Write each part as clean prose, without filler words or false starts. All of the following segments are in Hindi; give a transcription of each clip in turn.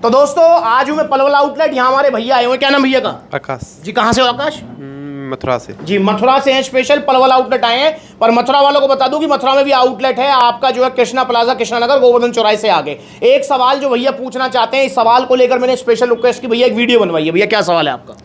तो दोस्तों आज हूँ मैं पलवल आउटलेट। यहाँ हमारे भैया आए हुए, क्या नाम भैया का? आकाश जी। कहाँ से हो आकाश? मथुरा से जी, मथुरा से हैं। स्पेशल पलवल आउटलेट आए हैं। पर मथुरा वालों को बता दूं कि मथुरा में भी आउटलेट है आपका, जो है कृष्णा प्लाजा, कृष्णा नगर, गोवर्धन चौराहे से आगे। एक सवाल जो भैया पूछना चाहते हैं, इस सवाल को लेकर मैंने स्पेशल रिक्वेस्ट की, भैया एक वीडियो बनवाइए। भैया क्या सवाल है आपका?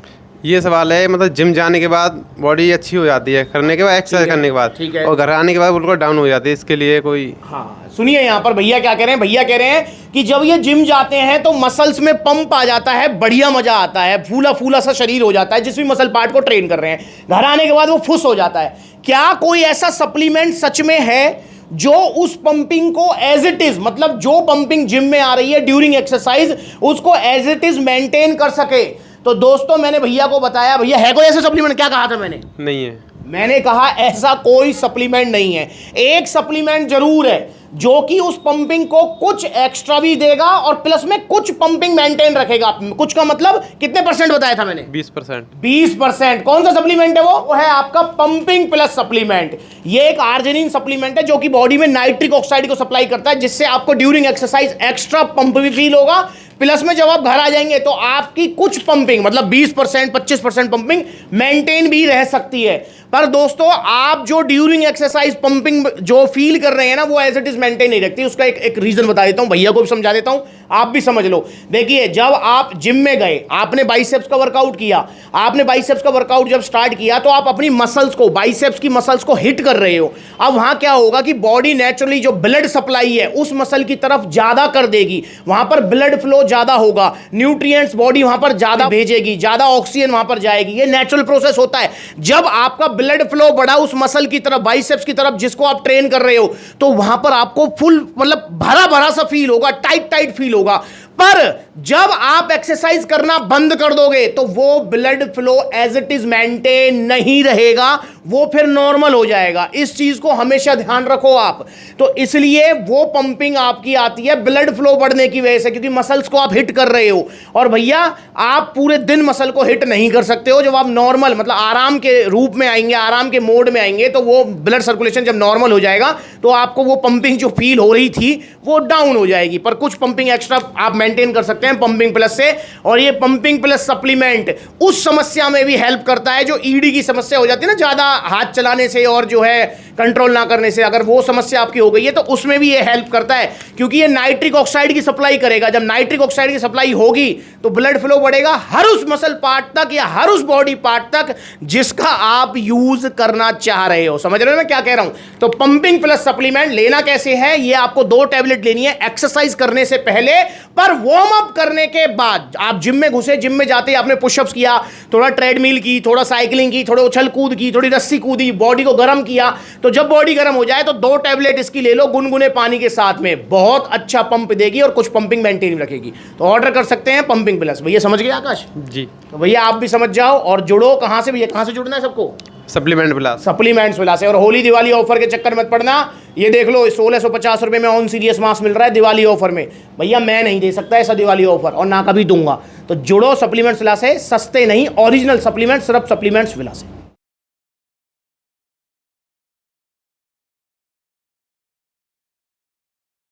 ये सवाल है, मतलब जिम जाने के बाद बॉडी अच्छी हो जाती है करने के बाद, एक्सरसाइज करने के बाद, ठीक है, और घर आने के बाद बिल्कुल डाउन हो जाती है, इसके लिए कोई? हाँ सुनिए, यहाँ पर भैया क्या कह रहे हैं। भैया कह रहे हैं कि जब ये जिम जाते हैं तो मसल्स में पंप आ जाता है, बढ़िया मजा आता है, फूला फूला सा शरीर हो जाता है जिस भी मसल पार्ट को ट्रेन कर रहे हैं। घर आने के बाद वो फुस हो जाता है। क्या कोई ऐसा सप्लीमेंट सच में है जो उस पंपिंग को एज इट इज, मतलब जो पंपिंग जिम में आ रही है ड्यूरिंग एक्सरसाइज, उसको एज इट इज मेंटेन कर सके? तो दोस्तों मैंने भैया को बताया, भैया है कोई ऐसा सप्लीमेंट? क्या कहा था मैंने? नहीं है। मैंने कहा ऐसा कोई सप्लीमेंट नहीं है। एक सप्लीमेंट जरूर है जो कि उस पंपिंग को कुछ एक्स्ट्रा भी देगा और प्लस में कुछ पंपिंग मेंटेन रखेगा। कुछ का मतलब कितने परसेंट बताया था मैंने? 20%। 20%। कौन सा सप्लीमेंट है वो है आपका पंपिंग प्लस सप्लीमेंट। ये एक आर्जिनिन सप्लीमेंट है जो कि बॉडी में नाइट्रिक ऑक्साइड को सप्लाई करता है, जिससे आपको ड्यूरिंग एक्सरसाइज एक्स्ट्रा पंप भी फील होगा। प्लस में जब आप घर आ जाएंगे तो आपकी कुछ पंपिंग, मतलब 20% 25% पंपिंग मेंटेन भी रह सकती है। पर दोस्तों आप जो ड्यूरिंग एक्सरसाइज पंपिंग जो फील कर रहे हैं ना, वो एज इट इज मेंटेन नहीं रखती। उसका एक रीजन बता देता हूं, भैया को भी समझा देता हूं, आप भी समझ लो। देखिए, जब आप जिम में गए, आपने बाइसेप्स का वर्कआउट किया, आपने बाइसेप्स का वर्कआउट जब स्टार्ट किया तो आप अपनी मसल्स को, बाइसेप्स की मसल्स को हिट कर रहे हो। अब वहां क्या होगा कि बॉडी नेचुरली जो ब्लड सप्लाई है उस मसल की तरफ ज्यादा कर देगी, वहां पर ब्लड फ्लो ज्यादा होगा, न्यूट्रिएंट्स बॉडी वहां पर ज्यादा भेजेगी, ज्यादा ऑक्सीजन वहां पर जाएगी। ये नेचुरल प्रोसेस होता है। जब आपका ब्लड फ्लो बढ़ा उस मसल की तरफ, बाइसेप्स की तरफ, जिसको आप ट्रेन कर रहे हो, तो वहां पर आपको फुल, मतलब भरा भरा सा फील होगा, टाइट टाइट फील होगा। पर जब आप एक्सरसाइज करना बंद कर दोगे तो वो blood flow as it is maintain नहीं रहेगा, वो फिर नॉर्मल हो जाएगा। इस चीज को हमेशा ध्यान रखो आप। तो इसलिए वो पंपिंग आपकी आती है ब्लड फ्लो बढ़ने की वजह से, क्योंकि मसल्स को आप हिट कर रहे हो। और भैया आप पूरे दिन मसल को हिट नहीं कर सकते हो। जब आप नॉर्मल, मतलब आराम के रूप में आएंगे, आराम के मोड में आएंगे, तो वो ब्लड सर्कुलेशन जब नॉर्मल हो जाएगा तो आपको वो पंपिंग जो फील हो रही थी वो डाउन हो जाएगी। पर कुछ पंपिंग एक्स्ट्रा आप मेंटेन कर सकते हैं पंपिंग प्लस से। और ये पंपिंग प्लस सप्लीमेंट उस समस्या में भी हेल्प करता है जो ईडी की समस्या हो जाती है ना, ज्यादा हाथ चलाने से और जो है कंट्रोल ना करने से। अगर वो समस्या आपकी हो गई है तो उसमें भी ये हेल्प करता है, क्योंकि ये नाइट्रिक ऑक्साइड की सप्लाई करेगा। जब नाइट्रिक ऑक्साइड की सप्लाई होगी तो ब्लड फ्लो बढ़ेगा हर उस मसल पार्ट तक या हर उस बॉडी पार्ट तक जिसका आप यूज करना चाह रहे हो। समझ रहे हो मैं क्या कह रहा हूं? तो पंपिंग प्लस सप्लीमेंट लेना कैसे है? ये आपको 2 टैबलेट लेनी है एक्सरसाइज करने से पहले, पर वार्म अप करने के बाद। आप जिम में घुसे, जिम में जाते ही आपने पुशअप्स किया, थोड़ा ट्रेडमिल की, थोड़ा साइकिलिंग की, थोड़ा उछल कूद की, थोड़ी रस्सी कूदी, बॉडी को गर्म किया। तो जब बॉडी गर्म हो जाए तो 2 टैबलेट इसकी ले लो गुनगुने पानी के साथ में, बहुत अच्छा पंप देगी और कुछ पंपिंग मेंटेन रखेगी। तो ऑर्डर कर सकते हैं पंपिंग प्लस। भैया समझ गए आकाश जी? तो भैया आप भी समझ जाओ और जुड़ो। कहां से भैया, कहां से जुड़ना है सबको? सप्लीमेंट प्लस, सप्लीमेंट्स प्लस है। और होली दिवाली ऑफर के चक्कर मत पड़ना। ये देख लो 1650 रुपए में ऑन सीरियस मास्क मिल रहा है दिवाली ऑफर में। भैया मैं नहीं दे सकता ऐसा दिवाली ऑफर, और ना कभी दूंगा। तो जुड़ो सप्लीमेंट्स प्लस है, सस्ते नहीं, ओरिजिनल सप्लीमेंट, सिर्फ सप्लीमेंट्स प्लस है।